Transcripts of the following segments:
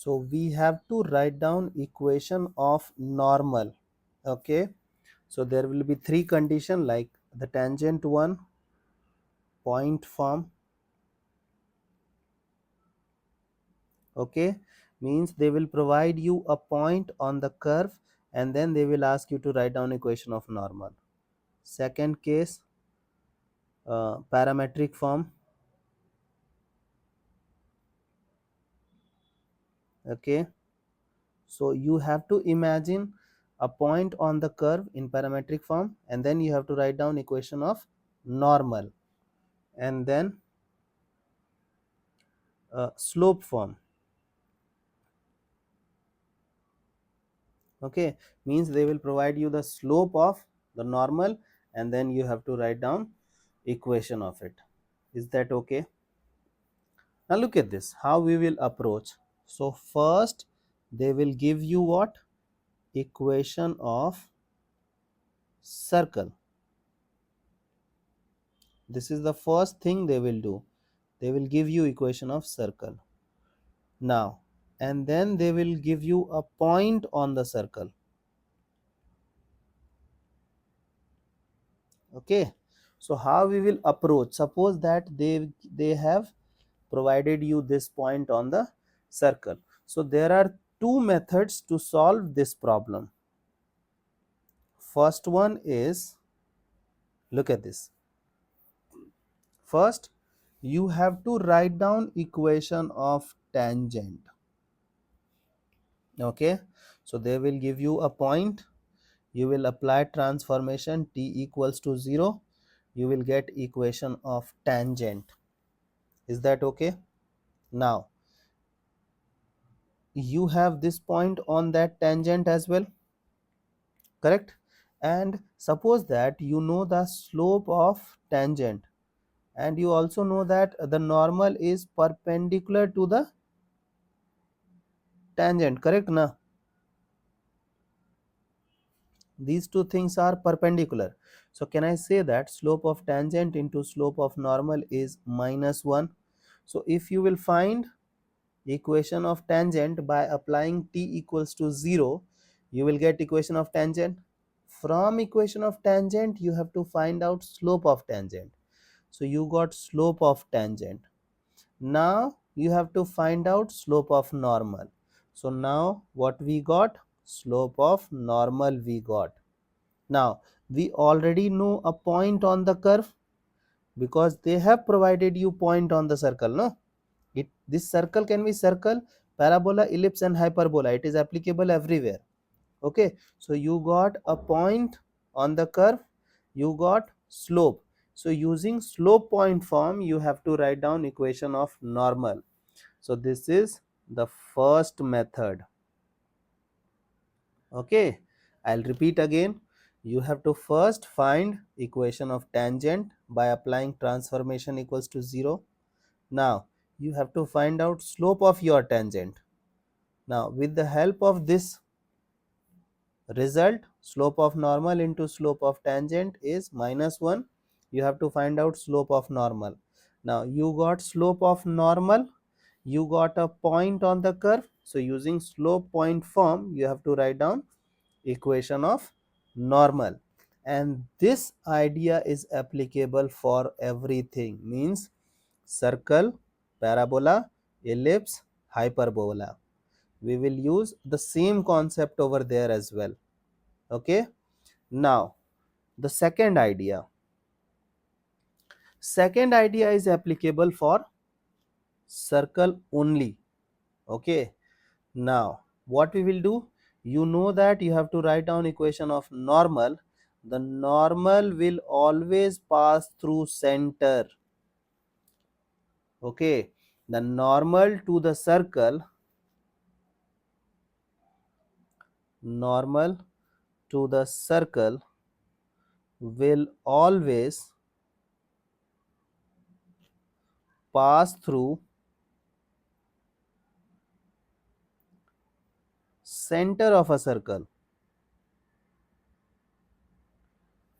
So we have to write down equation of normal. Okay, so there will be three condition, like the tangent one, point form. Okay, means they will provide you a point on the curve and then they will ask you to write down equation of normal. Second case, parametric form. Okay, so you have to imagine a point on the curve in parametric form and then you have to write down equation of normal. And then slope form. Okay, means they will provide you the slope of the normal and then you have to write down equation of it. Is that okay? Now look at this, how we will approach. So first they will give you what? Equation of circle. This is the first thing they will do. They will give you equation of circle. Now, and then they will give you a point on the circle. Okay, so how we will approach? Suppose that they have provided you this point on the circle. So there are two methods to solve this problem. First one is, look at this. First, you have to write down equation of tangent. Okay, so they will give you a point, you will apply transformation t equals to 0, you will get equation of tangent. Is that okay? Now you have this point on that tangent as well, correct? And suppose that you know the slope of tangent and you also know that the normal is perpendicular to the tangent, correct na? These two things are perpendicular. So can I say that slope of tangent into slope of normal is -1? So if you will find equation of tangent by applying t equals to 0, you will get equation of tangent. From equation of tangent you have to find out slope of tangent. So you got slope of tangent. Now you have to find out slope of normal. So now what we got? Slope of normal we got. Now we already know a point on the curve because they have provided you point on the circle, no? This circle can be circle, parabola, ellipse and hyperbola. It is applicable everywhere. Okay, so you got a point on the curve, you got slope. So using slope point form you have to write down equation of normal. So this is the first method. Okay, I'll repeat again. You have to first find equation of tangent by applying transformation equals to 0. Now you have to find out slope of your tangent. Now with the help of this result, slope of normal into slope of tangent is -1. You have to find out slope of normal. Now you got slope of normal, you got a point on the curve. So using slope point form you have to write down equation of normal, and this idea is applicable for everything, means circle, parabola, ellipse, hyperbola. We will use the same concept over there as well. Okay, now the second idea is applicable for circle only. Okay, now what we will do, you know that you have to write down equation of normal. The normal will always pass through center. Okay, the normal to the circle, normal to the circle will always pass through center of a circle.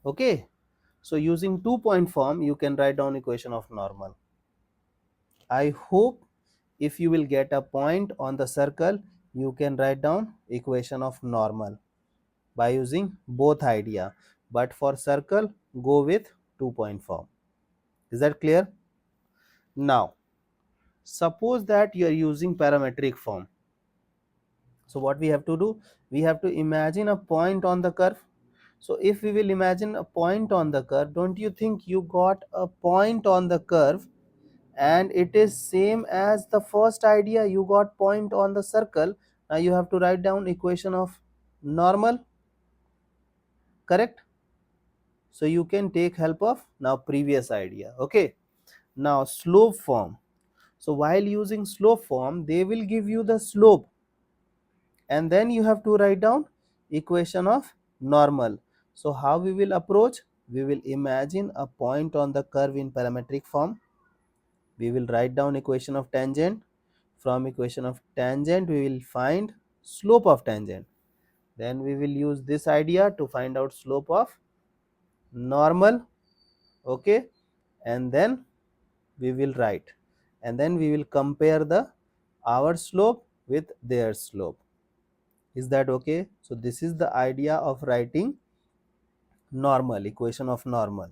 Okay, so using 2-point form you can write down equation of normal. I hope if you will get a point on the circle, you can write down equation of normal by using both idea, but for circle go with 2-point form. Is that clear? Now suppose that you are using parametric form. So what we have to do, we have to imagine a point on the curve. So if we will imagine a point on the curve, don't you think you got a point on the curve and it is same as the first idea, you got point on the circle. Now you have to write down equation of normal, correct? So you can take help of now previous idea. Okay, now slope form. So while using slope form, they will give you the slope and then you have to write down equation of normal. So how we will approach, we will imagine a point on the curve in parametric form, we will write down equation of tangent, from equation of tangent we will find slope of tangent, then we will use this idea to find out slope of normal. Okay, and then we will write, and then we will compare the our slope with their slope. Is that okay? So this is the idea of writing normal, equation of normal.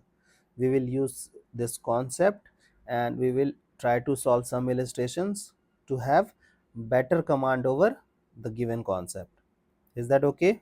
We will use this concept and we will try to solve some illustrations to have better command over the given concept. Is that okay?